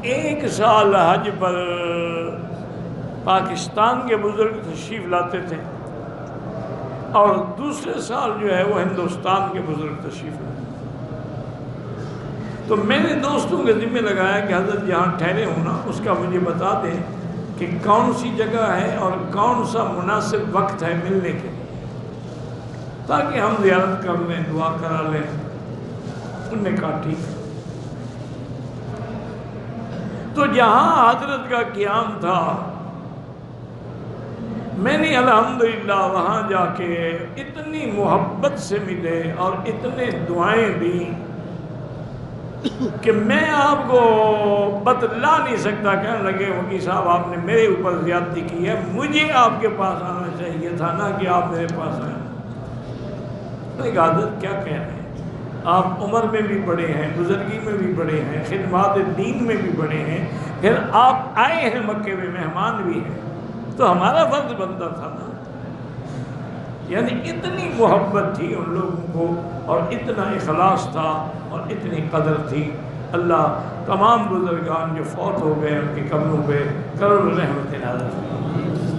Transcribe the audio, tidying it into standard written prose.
ایک سال حج پر پاکستان کے بزرگ تشریف لاتے تھے اور دوسرے سال جو ہے وہ ہندوستان کے بزرگ تشریف لاتے تھے۔ تو میں نے دوستوں کے ذمہ لگایا کہ حضرت جہاں ٹھہرے ہوں نا اس کا مجھے بتا دیں کہ کون سی جگہ ہے اور کون سا مناسب وقت ہے ملنے کے لیے، تاکہ ہم زیارت کر لیں، دعا کرا لیں۔ انہوں نے کہا ٹھیک ہے۔ تو جہاں حضرت کا قیام تھا میں نے الحمدللہ وہاں جا کے اتنی محبت سے ملے اور اتنے دعائیں دیں کہ میں آپ کو بتلا نہیں سکتا۔ کہنے لگے وکیل صاحب آپ نے میرے اوپر زیادتی کی ہے، مجھے آپ کے پاس آنا چاہیے تھا نا کہ آپ میرے پاس آئیں۔ میں نے کہا حضرت کیا کہہ رہے ہیں، آپ عمر میں بھی بڑے ہیں، بزرگی میں بھی بڑے ہیں، خدمات دین میں بھی بڑے ہیں، پھر آپ آئے ہیں مکے میں، مہمان بھی ہیں، تو ہمارا فرض بنتا تھا نا۔ یعنی اتنی محبت تھی ان لوگوں کو اور اتنا اخلاص تھا اور اتنی قدر تھی۔ اللہ تمام بزرگان جو فوت ہو گئے ان کی قبروں پہ کروڑ رحمت نازل۔